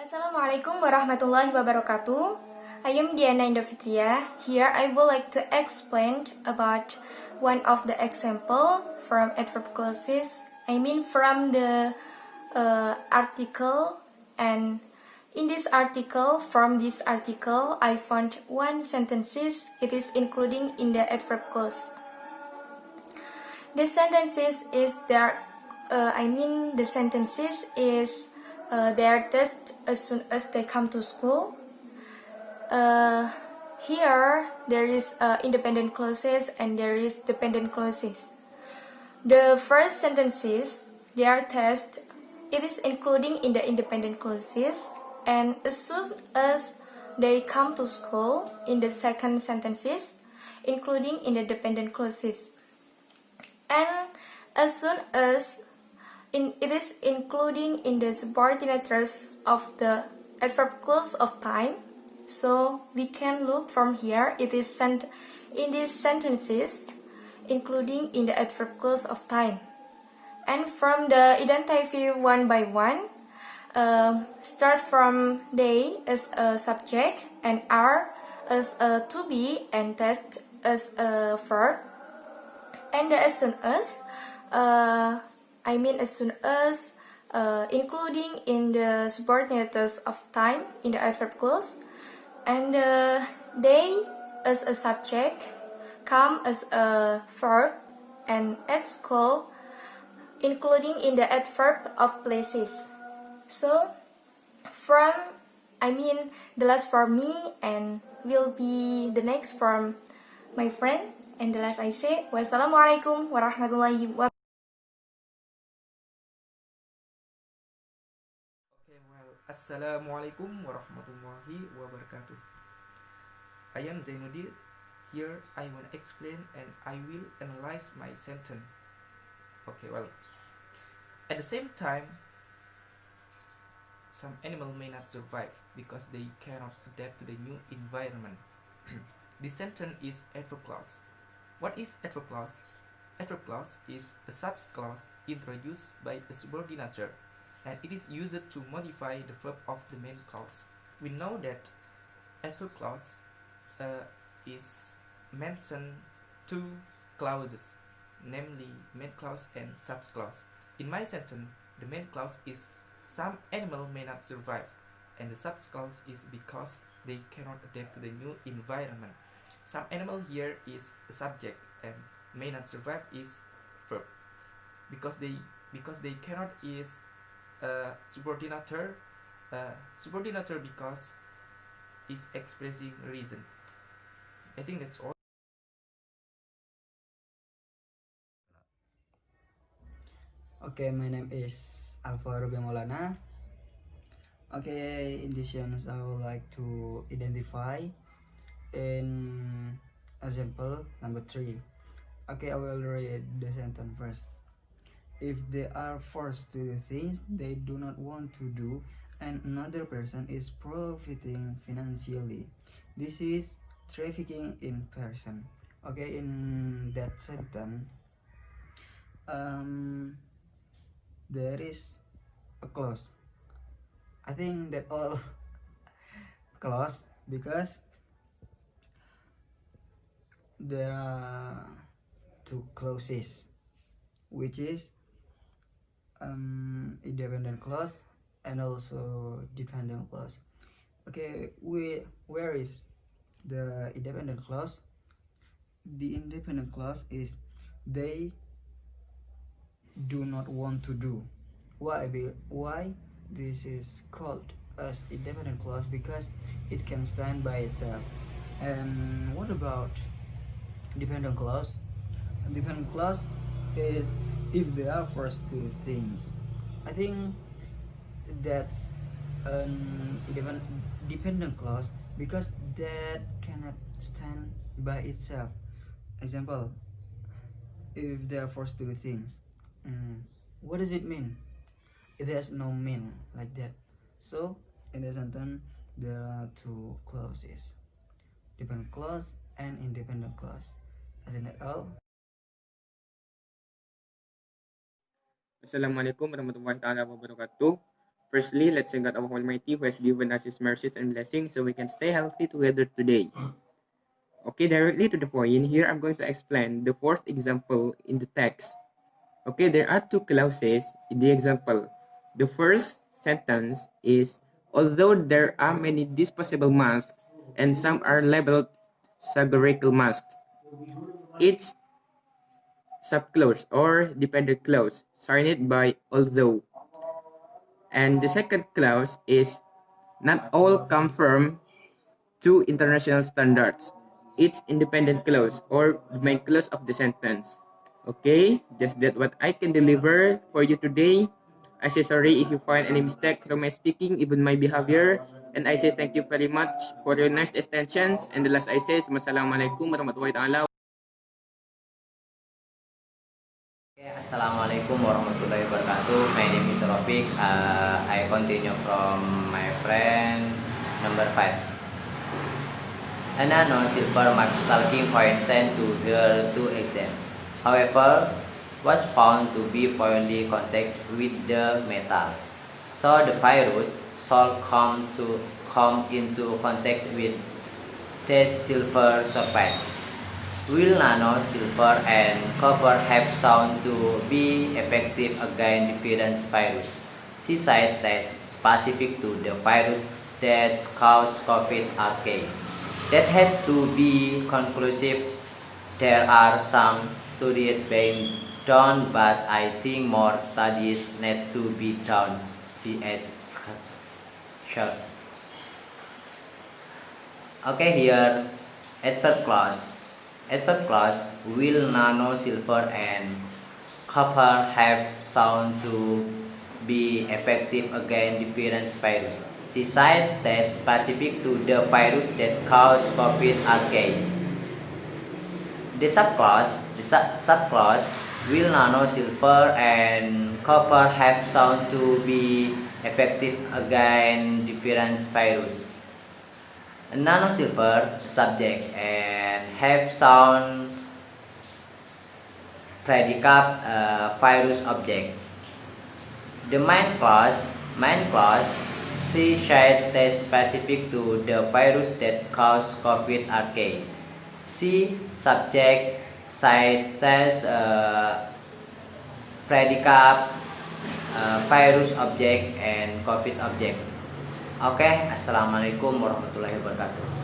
Assalamualaikum warahmatullahi wabarakatuh. I am Diana Indovitria. Here I would like to explain about one of the example from adverb clauses. I mean from the article, and in this article, from this article, I found one sentences. It is including in the adverb clause. The sentences is there. The sentences is they are test as soon as they come to school. Here there is independent clauses and there is dependent clauses. The first sentences they are test. It is including in the independent clauses, and as soon as they come to school in the second sentences, including in the dependent clauses. And as soon as it is including in the subordinates of the adverb clause of time. So we can look from here. It is sent in these sentences, including in the adverb clause of time. And from the identify one by one, start from they as a subject and are as a to be and test as a verb. And as soon as as soon as including in the subordinates of time in the adverb clause, and they as a subject come as a verb, and at school including in the adverb of places. So from the last for me and will be the next from my friend, and the last I say wassalamualaikum warahmatullahi wabarakatuh. Assalamualaikum warahmatullahi wabarakatuh. I am Zainuddin. Here I will explain and I will analyze my sentence. At the same time, some animal may not survive because they cannot adapt to the new environment. This sentence is adverb clause. What is adverb clause? Adverb clause is a subclause introduced by a subordinator, and it is used to modify the verb of the main clause. We know that adverb clause is mentioned two clauses, namely main clause and subclause. In my sentence, the main clause is some animal may not survive, and the subclause is because they cannot adapt to the new environment. Some animal here is a subject and may not survive is verb. Because they cannot is subordinator because is expressing reason. I think that's all. Okay, my name is Alvaro Bemolana. Okay, in this sentence I would like to identify in example number 3. Okay, I will read the sentence first. If they are forced to do things they do not want to do and another person is profiting financially, this is trafficking in person. Okay, in that sentence there is a clause. I think that all clause because there are two clauses, which is independent clause and also dependent clause. Okay, where is the independent clause? The independent clause is they do not want to do. Why this is called as independent clause? Because it can stand by itself. And what about dependent clause? Dependent clause is if they are forced to do things. I think that's an dependent clause because that cannot stand by itself. Example, if they are forced to do things, what does it mean? It has no meaning like that. So in the sentence there are two clauses, dependent clause and independent clause. Isn't that all? Assalamualaikum warahmatullahi wabarakatuh. Firstly, let's thank God of Almighty who has given us His mercies and blessings so we can stay healthy together today. Okay, directly to the point, here I'm going to explain the fourth example in the text. Okay, there are two clauses in the example. The first sentence is, although there are many disposable masks and some are labeled surgical masks, each subclause or dependent clause signed by although. And the second clause is, not all conform to international standards. Each independent clause or the main clause of the sentence. Okay, just that what I can deliver for you today. I say sorry if you find any mistake from my speaking, even my behavior. And I say thank you very much for your nice extensions. And the last I say, Assalamualaikum warahmatullahi taala. Assalamualaikum warahmatullahi wabarakatuh. My name is Rafiq. I continue from my friend number 5. A nano-silver talking point sent to her to exam. However, was found to be foully contact with the metal. So the virus shall come into contact with the silver surface. Will nano-silver and copper have shown to be effective against different virus? She said tests specific to the virus that cause COVID-19. That has to be conclusive. There are some studies being done, but I think more studies need to be done. She shows. Okay, here adverb clause. Adverb clause, will nano-silver and copper have shown to be effective against different virus? She cited tests specific to the virus that cause COVID-19. The subclause, will nano-silver and copper have shown to be effective against different virus? Nano-silver subject and have shown predicate virus object. The main clause, she said test specific to the virus that cause COVID-19. C subject side test predicate virus object and COVID object. Oke, assalamualaikum warahmatullahi wabarakatuh.